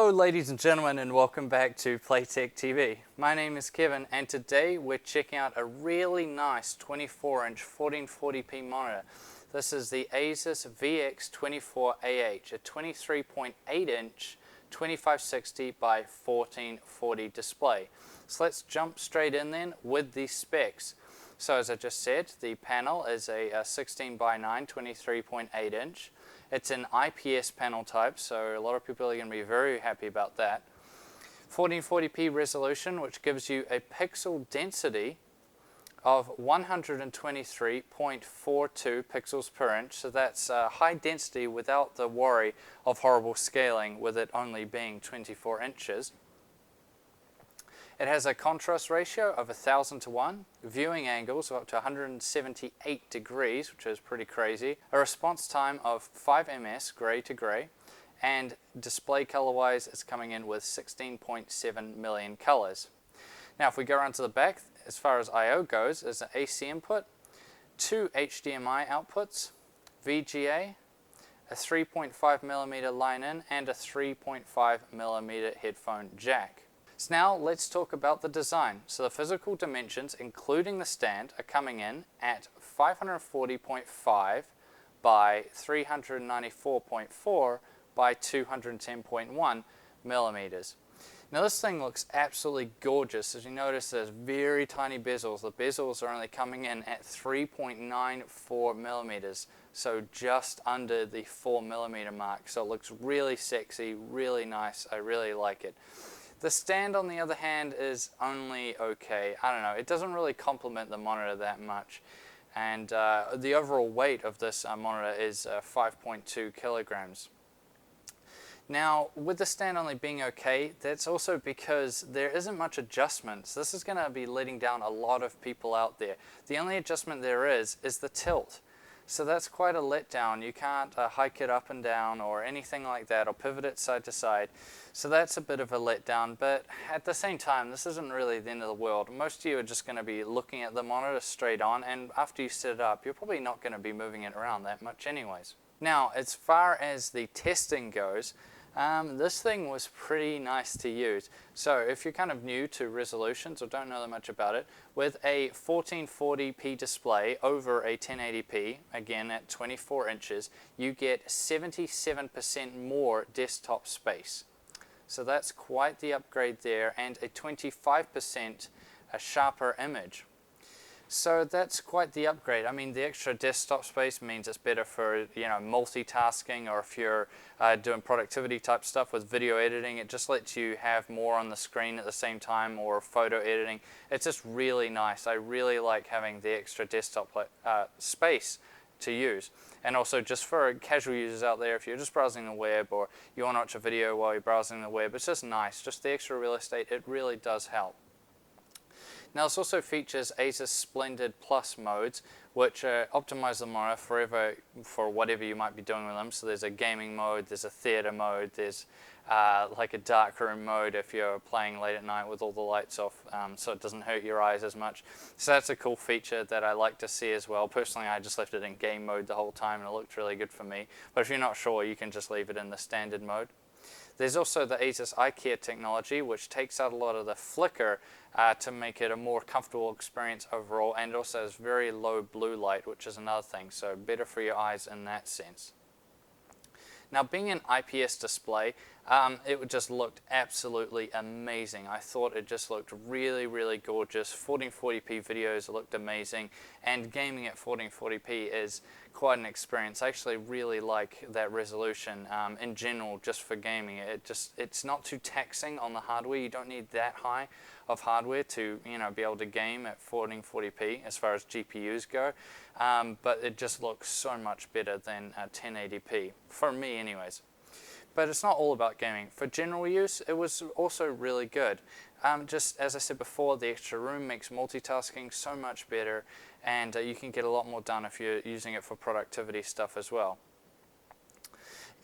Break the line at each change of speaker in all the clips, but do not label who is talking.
Hello ladies and gentlemen, and welcome back to Playtech TV. My name is Kevin, and today we're checking out a really nice 24-inch 1440p monitor. This is the Asus VX24AH, a 23.8-inch 2560 by 1440 display. So let's jump straight in then with the specs. So as I just said, the panel is a 16 by 9 23.8 inch. It's an IPS panel type, so a lot of people are going to be very happy about that. 1440p resolution, which gives you a pixel density of 123.42 pixels per inch. So that's high density without the worry of horrible scaling with it only being 24 inches. It has a contrast ratio of 1000 to 1, viewing angles of up to 178 degrees, which is pretty crazy, a response time of 5 ms gray to gray, and display color-wise it's coming in with 16.7 million colors. Now if we go around to the back, as far as I/O goes, there's an AC input, 2 HDMI outputs, VGA, a 3.5mm line-in, and a 3.5mm headphone jack. So now let's talk about the design. So the physical dimensions, including the stand, are coming in at 540.5 by 394.4 by 210.1 millimeters. Now this thing looks absolutely gorgeous. As you notice, there's very tiny bezels. The bezels are only coming in at 3.94 millimeters, so just under the 4 millimeter mark. So it looks really sexy, really nice. I really like it. The stand, on the other hand, is only okay. I don't know, it doesn't really complement the monitor that much. And the overall weight of this monitor is 5.2 kilograms. Now, with the stand only being okay, that's also because there isn't much adjustments. This is going to be letting down a lot of people out there. The only adjustment there is the tilt. So that's quite a letdown. You can't hike it up and down or anything like that, or pivot it side to side. So that's a bit of a letdown, but at the same time, this isn't really the end of the world. Most of you are just going to be looking at the monitor straight on, and after you set it up, you're probably not going to be moving it around that much anyways. Now, as far as the testing goes, this thing was pretty nice to use. So if you're kind of new to resolutions or don't know that much about it, with a 1440p display over a 1080p, again at 24 inches, you get 77% more desktop space. So that's quite the upgrade there, and a 25% sharper image. So that's quite the upgrade. I mean, the extra desktop space means it's better for, multitasking, or if you're doing productivity type stuff with video editing, it just lets you have more on the screen at the same time, or photo editing. It's just really nice. I really like having the extra desktop space to use. And also just for casual users out there, if you're just browsing the web or you want to watch a video while you're browsing the web, it's just nice. Just the extra real estate, it really does help. Now this also features Asus Splendid Plus modes, which optimize the monitor for whatever you might be doing with them. So there's a gaming mode, there's a theater mode, there's like a dark room mode if you're playing late at night with all the lights off, so it doesn't hurt your eyes as much. So that's a cool feature that I like to see as well. Personally, I just left it in game mode the whole time and it looked really good for me. But if you're not sure, you can just leave it in the standard mode. There's also the Asus iCare technology, which takes out a lot of the flicker to make it a more comfortable experience overall, and also has very low blue light, which is another thing, so better for your eyes in that sense. Now, being an IPS display, it just looked absolutely amazing. I thought it just looked really, really gorgeous. 1440p videos looked amazing, and gaming at 1440p is quite an experience. I actually really like that resolution in general, just for gaming. It's not too taxing on the hardware. You don't need that high of hardware to be able to game at 1440p as far as GPUs go, but it just looks so much better than 1080p for me anyways. But it's not all about gaming. For general use, it was also really good. Just as I said before, the extra room makes multitasking so much better, and you can get a lot more done if you're using it for productivity stuff as well.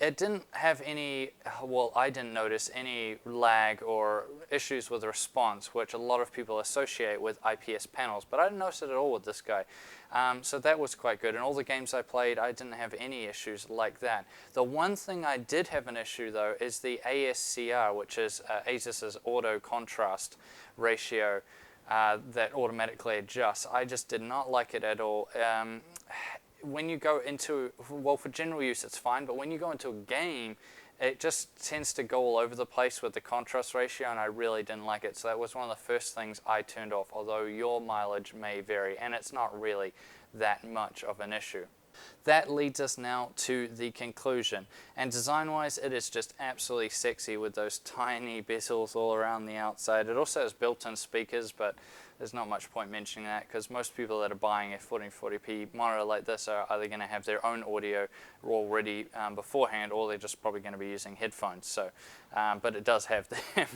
it didn't have any, well, I didn't notice any lag or issues with response, which a lot of people associate with IPS panels, but I didn't notice it at all with this guy. So that was quite good. In all the games I played, I didn't have any issues like that. The one thing I did have an issue, though, is the ASCR, which is Asus's auto contrast ratio that automatically adjusts. I just did not like it at all. When you go into, well, for general use it's fine, but when you go into a game, it just tends to go all over the place with the contrast ratio, and I really didn't like it. So that was one of the first things I turned off, although your mileage may vary, and it's not really that much of an issue. That leads us now to the conclusion, and design-wise it is just absolutely sexy with those tiny bezels all around the outside. It also has built-in speakers, but there's not much point mentioning that because most people that are buying a 1440p monitor like this are either going to have their own audio already beforehand, or they're just probably going to be using headphones. So, but it does have them.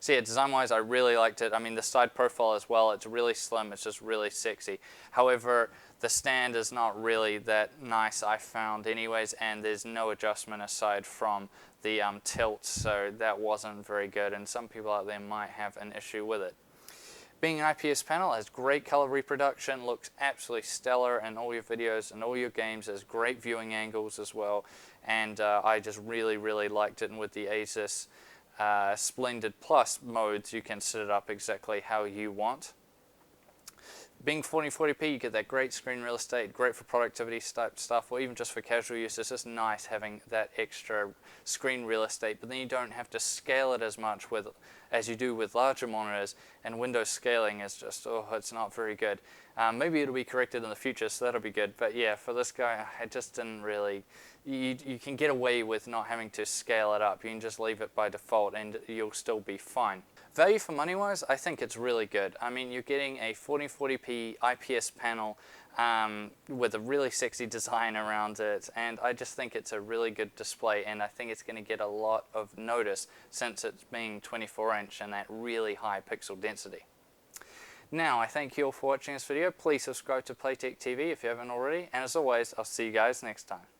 So yeah, design-wise, I really liked it. I mean, the side profile as well, it's really slim, it's just really sexy. However, the stand is not really that nice, I found anyways, and there's no adjustment aside from the tilt, so that wasn't very good, and some people out there might have an issue with it. Being an IPS panel, it has great color reproduction, looks absolutely stellar in all your videos and all your games, has great viewing angles as well, and I just really, really liked it. And with the Asus Splendid Plus modes, you can set it up exactly how you want. Being 1440p, you get that great screen real estate, great for productivity type stuff, or even just for casual use. It's just nice having that extra screen real estate, but then you don't have to scale it as much as you do with larger monitors, and Windows scaling is just, oh, it's not very good. Maybe it'll be corrected in the future, so that'll be good, but yeah, for this guy, I just didn't really, you can get away with not having to scale it up. You can just leave it by default and you'll still be fine. Value for money wise, I think it's really good. I mean, you're getting a 1440p IPS panel with a really sexy design around it, and I just think it's a really good display, and I think it's going to get a lot of notice since it's being 24-inch and that really high pixel density. Now, I thank you all for watching this video. Please subscribe to Playtech TV if you haven't already, and as always, I'll see you guys next time.